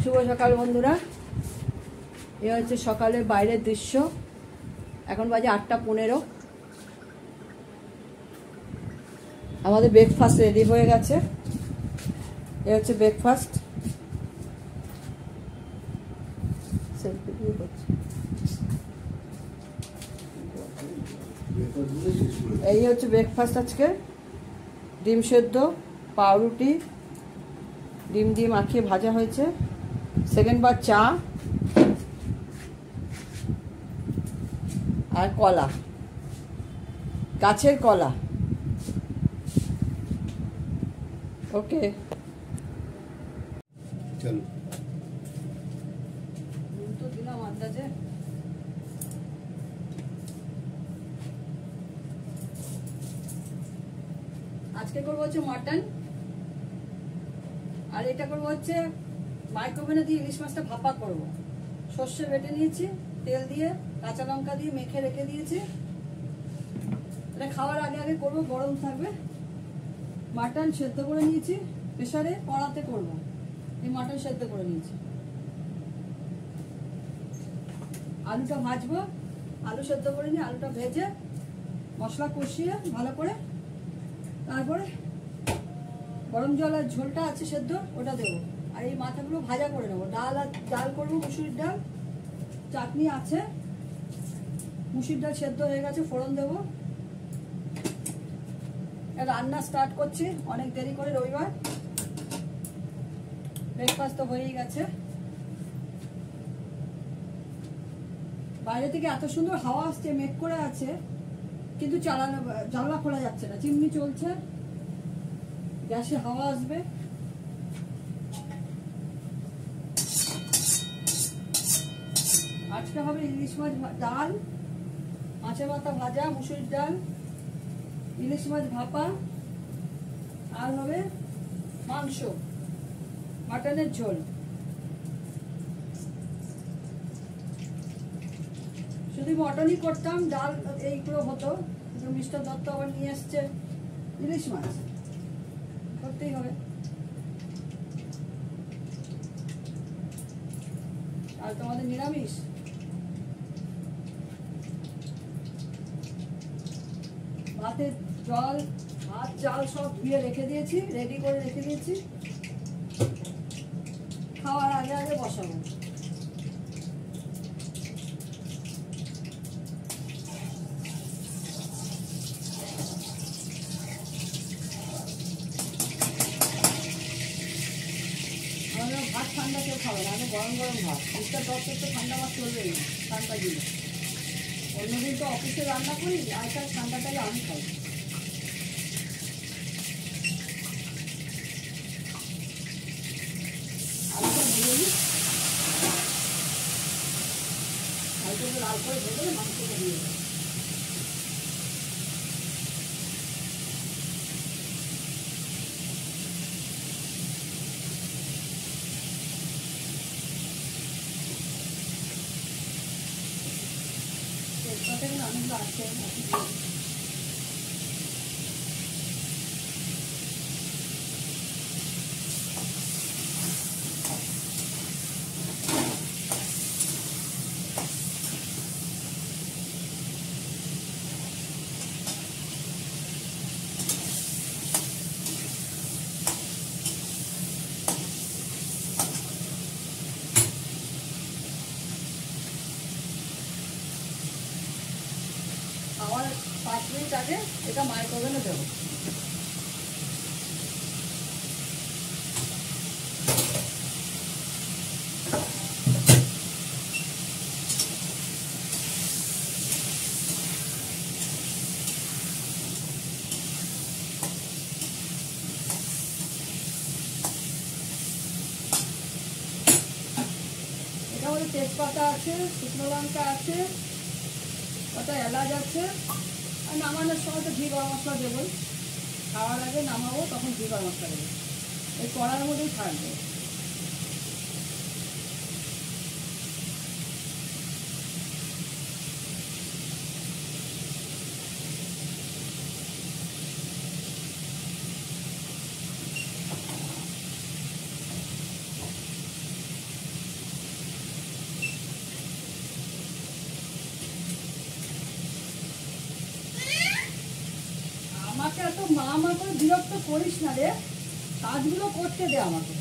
শুভ সকাল বন্ধুরা, এ হচ্ছে সকালের বাইরের দৃশ্য। এখন বাজে 8:15। আমাদের ব্রেকফাস্ট রেডি হয়ে গেছে। এ হচ্ছে ব্রেকফাস্ট। এই হচ্ছে ব্রেকফাস্ট আজকে। ডিম সেদ্ধ, পাউরুটি, ডিম দিয়ে মাখিয়ে ভাজা হয়েছে। সেকেন্ড বার চা আর কলা, গাছের কলা। ওকে, চলো। তো দিলাম আন্দাজে। আজকে করবো হচ্ছে মাটন, আর এটা করবো হচ্ছে মাইক্রোওভেনে দিয়ে ইলিশ মাছটা ভাপা করবো। সর্ষে বেটে নিয়েছি, তেল দিয়ে কাঁচা লঙ্কা দিয়ে মেখে রেখে দিয়েছি। এটা খাওয়ার আগে আগে করবো, গরম থাকবে। মাটন সেদ্ধ করে নিয়েছি, প্রেসারে কড়াতে করবো। এই মাটন সেদ্ধ করে নিয়েছি। আলুটা ভাজবো, আলু সেদ্ধ করে নিয়ে আলুটা ভেজে মশলা কষিয়ে ভালো করে, তারপরে গরম জল আর ঝোলটা আছে সেদ্ধ, ওটা দেবো। আর এই মাথাগুলো ভাজা করে নেবো। ডাল করবো, মুসুরির ডাল। চাটনি আছে, মুসুরির ডাল সেদ্ধ হয়ে গেছে, ফোড়ন দেবো। রান্না স্টার্ট করছি, অনেক দেরি করে, রবিবার। ব্রেকফাস্ট তো হয়েই গেছে। বাইরে থেকে এত সুন্দর হাওয়া আসছে, মেঘ করে আছে, কিন্তু জানলা খোলা যাচ্ছে না। চিমনি চলছে, গ্যাসে হাওয়া আসবে। আজকে হবে ইলিশ মাছ ডাল, মাছের মাথা ভাজা, মুসুরির ডাল, ইলিশ মাছ ভাপা, আর হবে মাংস, মাটনের ঝোল। শুধু মটনই করতাম, ডাল এইগুলো হতো, মিস্টার দত্ত আবার নিয়ে এসছে ইলিশ মাছ, করতেই হবে। আর তোমাদের নিরামিষ। ভাতের জল, ভাত, চাল সব ধুয়ে রেখে দিয়েছি, রেডি করে রেখে দিয়েছি। খাওয়ার আগে আগে বসাবো। ভাত ঠান্ডা কেউ খাবে না, আগে গরম গরম ভাত। মিস্টার দশ তো ঠান্ডা ভাত চলবেই না ঠান্ডা দিলে। অন্যদিন তো অফিসে রান্না করি, আর তার ঠান্ডাটাই আমি খাই। আলুটা ভেজে নিই, আলুটা লাল করে ভেজে মাংসটা দিয়ে দেবো। অনেকগুলো আছে, খাওয়ার 5 মিনিট আগে এটা মাইক্রোওভেনে দেবো। এটা হলো তেজপাতা আছে, শুকনো লঙ্কা আছে, কটা এলাচ আছে। আর নামানোর সময় তো ঘি গরম মশলা দেবই। খাওয়ার আগে নামাবো, তখন ঘি গরম মশলা দেবো। এই কড়ার মধ্যেই থাকবে। মা করে বিরক্ত করিস না রে, কাজগুলো করতে দে আমাকে।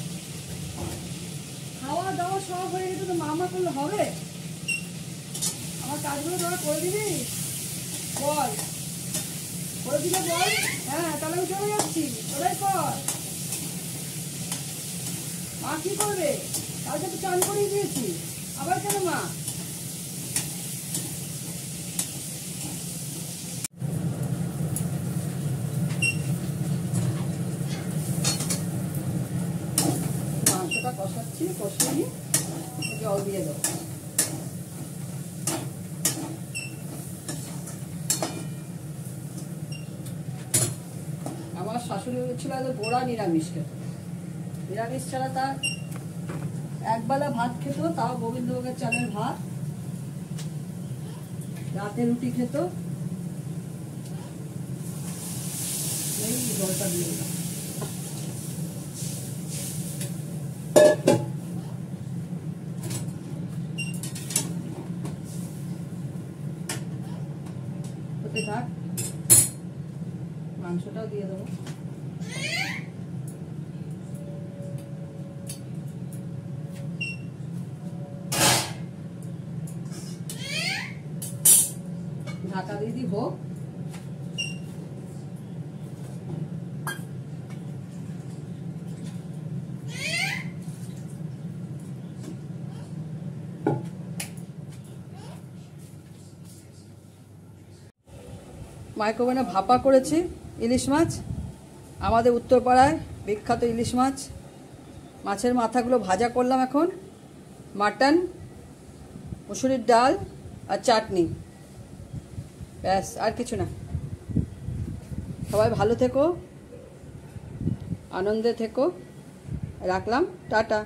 খাওয়া দাওয়া সব হয়ে গেছে তো মা করলে হবে? আমার কাজগুলো তোরা করে দিবি? বল, করে দিলে বল। হ্যাঁ তাহলে আমি চলে যাচ্ছি, ওরাই কর। মা কি করবে? কালকে তো চান করিয়ে দিয়েছি, আবার কেন মা? মাংসটা কষাচ্ছি, কষিয়ে নিয়ে জল দিয়ে দেবো। আমার শাশুড়ি ছিল গোড়া নিরামিষ খেত, নিরামিষ ছাড়া তার একবেলা ভাত খেত, তাও গোবিন্দভোগের চালের ভাত, রাতে রুটি খেত। এই জলটা দিয়ে দিলাম। ওতে থাক, মাংসটাও দিয়ে দেবো। ঢাকা দিয়ে দিই হোক। মাইক্রোওভেনে ভাপা করেছি ইলিশ মাছ, আমাদের উত্তরপাড়ায় বিখ্যাত ইলিশ মাছ। মাছের মাথাগুলো ভাজা করলাম এখন, মাটন, মুসুরির ডাল আর চাটনি, ব্যাস আর কিছু না। সবাই ভালো থেকো, আনন্দে থেকো, রাখলাম, টাটা।